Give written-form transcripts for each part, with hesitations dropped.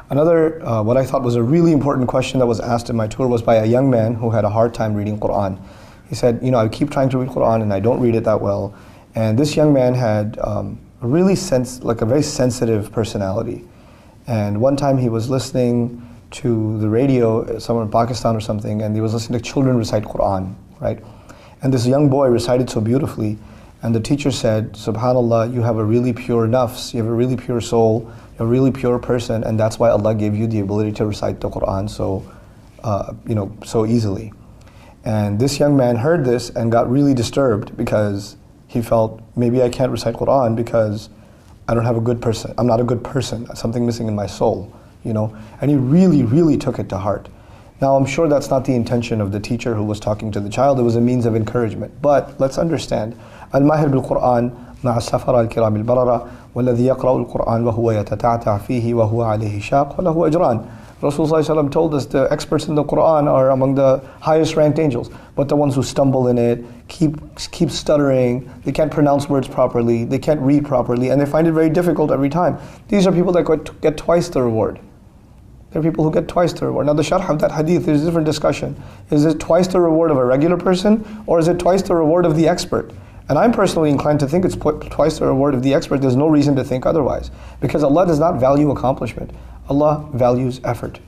Another, what I thought was a really important question that was asked in my tour was by a young man who had a hard time reading Quran. He said, I keep trying to read Quran and I don't read it that well. And this young man had a very sensitive personality. And one time he was listening to the radio, somewhere in Pakistan or something, and he was listening to children recite Quran, right? And this young boy recited so beautifully, and the teacher said, "Subhanallah, you have a really pure nafs, you have a really pure soul, a really pure person, and that's why Allah gave you the ability to recite the Quran so easily." And this young man heard this and got really disturbed because he felt, maybe I can't recite Quran because I don't have a good person. I'm not a good person. Something missing in my soul, And he really, really took it to heart. Now, I'm sure that's not the intention of the teacher who was talking to the child. It was a means of encouragement. But let's understand, Al-Mahir bil-Quran مع السفر الكرام البررة والذي يقرأ القرآن وهو يتتعتع فيه وهو عليه شاق وله أجران. Rasulullah told us the experts in the Quran are among the highest ranked angels, but the ones who stumble in it, keep stuttering, they can't pronounce words properly, they can't read properly, and they find it very difficult every time. These are people that get twice the reward. There are people who get twice the reward. Now the sharh of that hadith, there's a different discussion. Is it twice the reward of a regular person, or is it twice the reward of the expert? And I'm personally inclined to think it's twice the reward of the expert. There's no reason to think otherwise. Because Allah does not value accomplishment. Allah values effort.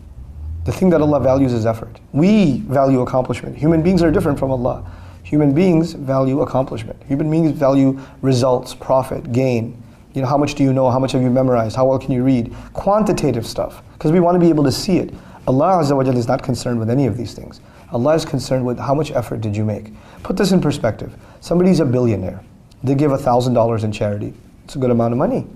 The thing that Allah values is effort. We value accomplishment. Human beings are different from Allah. Human beings value accomplishment. Human beings value results, profit, gain. How much do you know? How much have you memorized? How well can you read? Quantitative stuff. Because we want to be able to see it. Allah Azza wa Jalla is not concerned with any of these things. Allah is concerned with how much effort did you make. Put this in perspective. Somebody's a billionaire. They give $1,000 in charity. It's a good amount of money.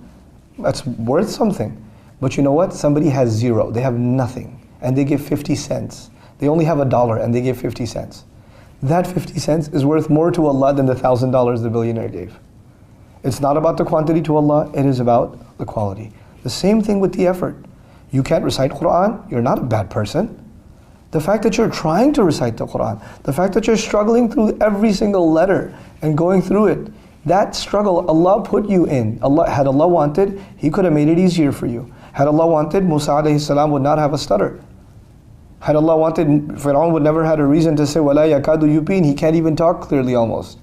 That's worth something. But you know what? Somebody has zero. They have nothing. And they give 50 cents. They only have $1 and they give 50 cents. That 50 cents is worth more to Allah than the $1,000 the billionaire gave. It's not about the quantity to Allah. It is about the quality. The same thing with the effort. You can't recite Quran. You're not a bad person. The fact that you're trying to recite the Quran, the fact that you're struggling through every single letter and going through it, that struggle Allah put you in. Had Allah wanted, He could have made it easier for you. Had Allah wanted, Musa alayhi salam would not have a stutter. Had Allah wanted, Fir'aun would never had a reason to say, وَلَا يَكَادُ يُبِينَ. He can't even talk clearly almost.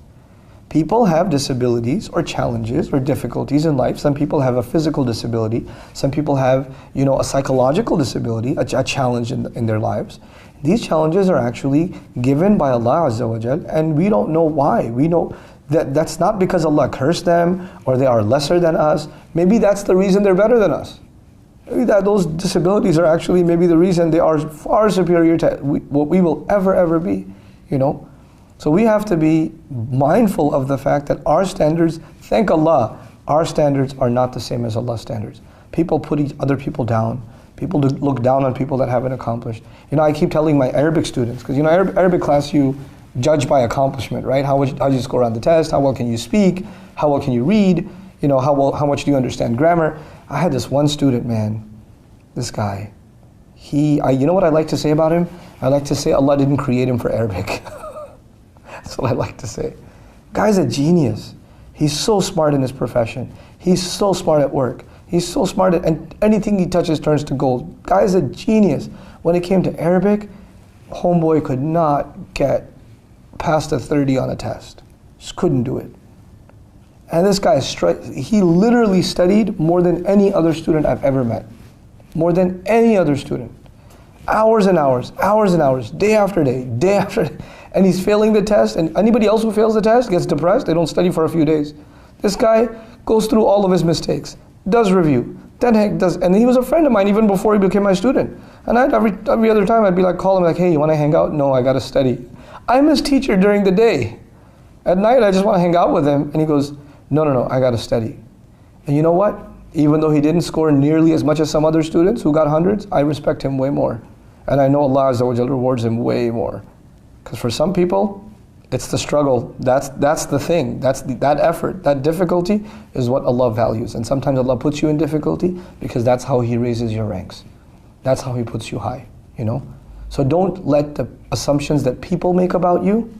People have disabilities or challenges or difficulties in life. Some people have a physical disability. Some people have, a psychological disability, a challenge in their lives. These challenges are actually given by Allah Azza wa Jal, and we don't know why. We know that that's not because Allah cursed them or they are lesser than us. Maybe that's the reason they're better than us. Maybe that those disabilities are actually maybe the reason they are far superior to what we will ever be, So we have to be mindful of the fact that our standards, thank Allah, our standards are not the same as Allah's standards. People put other people down. People look down on people that haven't accomplished. I keep telling my Arabic students, because Arabic class you judge by accomplishment, right? How do you score on the test? How well can you speak? How well can you read? How much do you understand grammar? I had this one student, man, this guy. You know what I like to say about him? I like to say Allah didn't create him for Arabic. That's what I like to say. Guy's a genius. He's so smart in his profession. He's so smart at work. He's so smart and anything he touches turns to gold. Guy's a genius. When it came to Arabic, homeboy could not get past a 30 on a test. Just couldn't do it. And this guy, he literally studied more than any other student I've ever met. More than any other student. Hours and hours, day after day, day after day. And he's failing the test, and anybody else who fails the test gets depressed. They don't study for a few days. This guy goes through all of his mistakes, does review, and he was a friend of mine even before he became my student. And every other time I'd be call him hey, you want to hang out? No, I got to study. I'm his teacher during the day. At night I just want to hang out with him, and he goes, no, I got to study. And you know what? Even though he didn't score nearly as much as some other students who got hundreds, I respect him way more. And I know Allah Azza wa Jalla rewards him way more. Because for some people, it's the struggle. That's the thing. That effort, that difficulty is what Allah values. And sometimes Allah puts you in difficulty because that's how He raises your ranks. That's how He puts you high, So don't let the assumptions that people make about you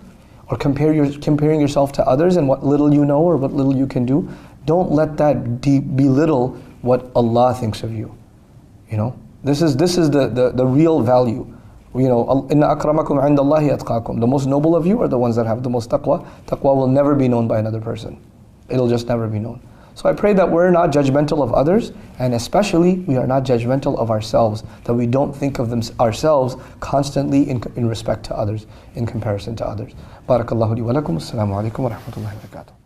or comparing yourself to others and what little you know or what little you can do, don't let that belittle what Allah thinks of you, This is the real value. You know, inna akramakum indallahi atqakum. The most noble of you are the ones that have the most taqwa. Taqwa will never be known by another person. It'll just never be known. So I pray that we're not judgmental of others, and especially we are not judgmental of ourselves, that we don't think of ourselves constantly in respect to others, in comparison to others. Barakallahu li wa lakum. Assalamu alaikum wa rahmatullahi wa barakatuh.